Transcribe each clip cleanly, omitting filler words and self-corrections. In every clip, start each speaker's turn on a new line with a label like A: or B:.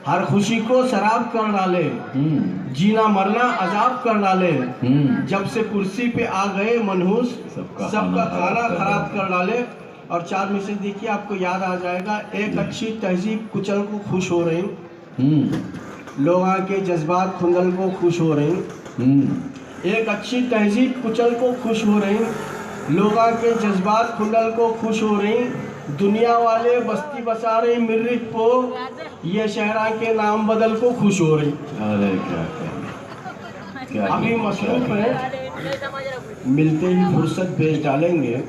A: हर खुशी को शराब कर डाले, जीना मरना अजाब कर डाले। जब से कुर्सी पे आ गए मनहूस, सबका खाना खराब कर डाले। और 4 मैसेज देखिए, आपको याद आ जाएगा। एक अच्छी तहजीब कुचल को खुश हो रही, लोगों के जज्बात खुंदल को खुश हो रही। एक अच्छी तहजीब कुचल को खुश हो रही, लोगों के जज्बात खुंदल को खुश हो रही। दुनिया वाले बस्ती बसा रही मिर्रिख को, ये शहरा के नाम बदल को खुश हो रही।
B: अरे क्या
A: अभी मसरूफ है, मिलते ही फुर्सत बेच डालेंगे।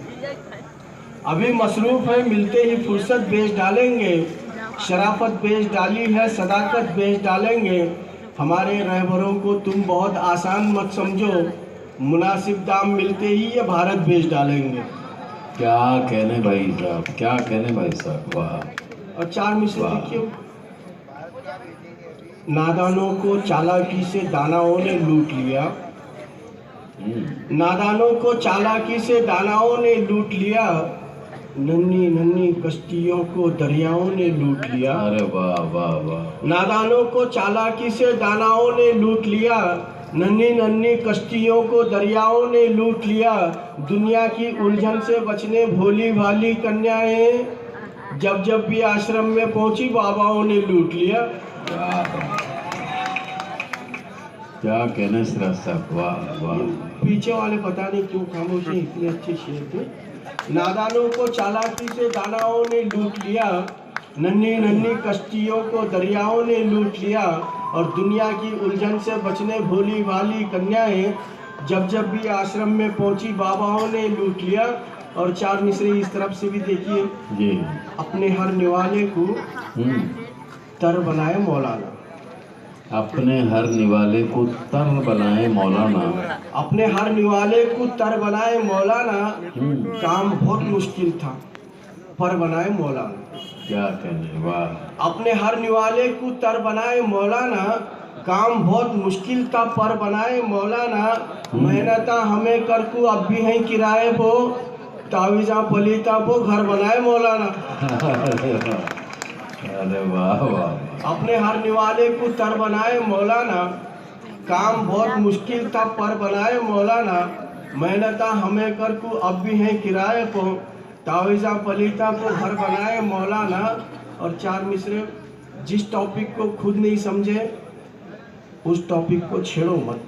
A: अभी मसरूफ है, मिलते ही फुर्सत बेच डालेंगे। शराफत बेच डाली है, सदाकत बेच डालेंगे। हमारे रहबरों को तुम बहुत आसान मत समझो, मुनासिब दाम मिलते ही ये भारत बेच डालेंगे।
B: क्या कहने भाई साहब, क्या कहने भाई साहब, वाह।
A: और 4 मिसरे देखिए। नादानों को चालाकी से दानाओं ने लूट लिया, नादानों को चालाकी से दानाओं ने लूट लिया। नन्ही नन्ही कश्तियों को दरियाओं ने लूट लिया।
B: अरे वाह वाह वाह।
A: नादानों को चालाकी से दानाओं ने लूट लिया, नन्ही नन्ही कश्तियों को दरियाओं ने लूट लिया। दुनिया की उलझन से बचने भोली भाली कन्याएं, जब जब भी आश्रम में पहुंची बाबाओं ने लूट लिया।
B: क्या कहने श्रेष्ठ साहब, वाह वाह।
A: पीछे वाले पता नहीं क्यों खामोश हैं, इतने अच्छे शेर थे। नादानों को चालाकी से दानाओं ने लूट लिया, नन्ही नन्ही कश्तियों को दरियाओं ने लूट लिया। और दुनिया की उलझन से बचने भोली भाली कन्याएं, जब जब भी आश्रम में पहुंची बाबाओं ने लूट लिया। और 4 मिसरे इस तरफ से भी देखिए
B: जी।
A: अपने हर निवाले को तर बनाए मौलाना,
B: अपने हर निवाले को तर बनाए मौलाना,
A: अपने हर निवाले को तर बनाए मौलाना। काम बहुत मुश्किल था पर बनाए मौलाना।
B: क्या कहने, वाह।
A: अपने हर निवाले को तर बनाए मौलाना, काम बहुत मुश्किल था पर बनाए मौलाना। मेहनता हमें कर को अब भी हैं किराए को, तावीजा पलीता को घर बनाए मौलाना।
B: अरे वाह वाह।
A: अपने हर निवाले को तर बनाए मौलाना, काम बहुत मुश्किल था पर बनाए मौलाना। मेहनता हमें कर को अब भी हैं किराए को, तावीजा पलीता को घर बनाए मौलाना। और 4 मिसरे, जिस टॉपिक को खुद नहीं समझे उस टॉपिक को छेड़ो मत।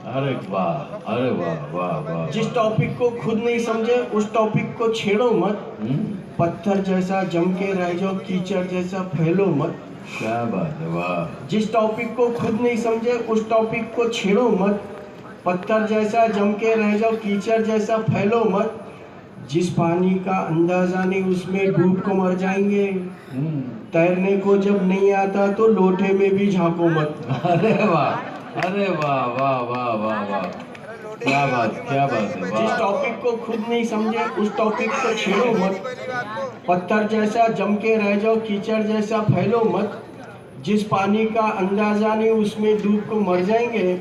B: अरे वाह, अरे वाह वाह वाह।
A: जिस टॉपिक को खुद नहीं समझे उस टॉपिक को छेड़ो मत। पत्थर जैसा जम के रह जाओ, कीचड़ जैसा फैलो मत।
B: क्या बात है, वाह।
A: जिस टॉपिक को खुद नहीं समझे उस टॉपिक को छेड़ो मत। पत्थर जैसा जम के रह जाओ, कीचड़ जैसा फैलो मत। जिस पानी का अंदाजा नहीं उसमें डूब को मर जाएंगे। तैरने को जब नहीं आता तो लोटे में भी झांको मत।
B: अरे वाह, अरे वाह वाह वाह वाह वाह। क्या बात, क्या बात है,
A: जिस
B: वाह।
A: टॉपिक को खुद नहीं समझे उस टॉपिक को छेड़ो मत। पत्थर जैसा जम के रह जाओ, कीचड़ जैसा फैलो मत। जिस पानी का अंदाजा नहीं उसमें डूब को मर जाएंगे।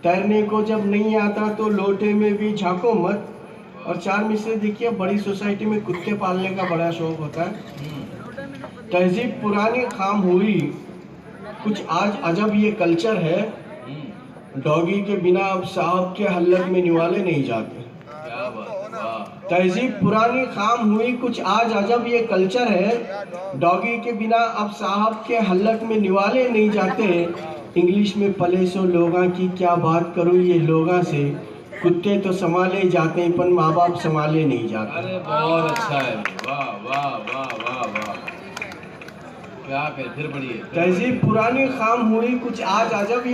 A: तैरने को जब नहीं आता तो लोटे में भी झांको मत। और 4 मिसरे देखिए, बड़ी सोसाइटी में कुत्ते पालने का बड़ा शौक होता है। तहजीब पुरानी खाम हुई, कुछ आज अजब ये कल्चर है। डॉगी के बिना अब साहब के हल्लत में निवाले नहीं जाते।
B: क्या बात, वाह।
A: तहजीब पुरानी खाम हुई, कुछ आज अजब ये कल्चर है। डॉगी के बिना अब साहब के हल्लत में निवाले नहीं जाते। इंग्लिश में पले सो लोगा की क्या बात करूँ ये लोगा से। कुत्ते तो संभाले जाते हैं पर माँ बाप संभाले नहीं जाते।
B: अरे बहुत अच्छा है, वाह वाह वाह वाह वाह। क्या फिर बढ़िए।
A: तहजीब पुरानी खाम हुई, कुछ आज अजब ये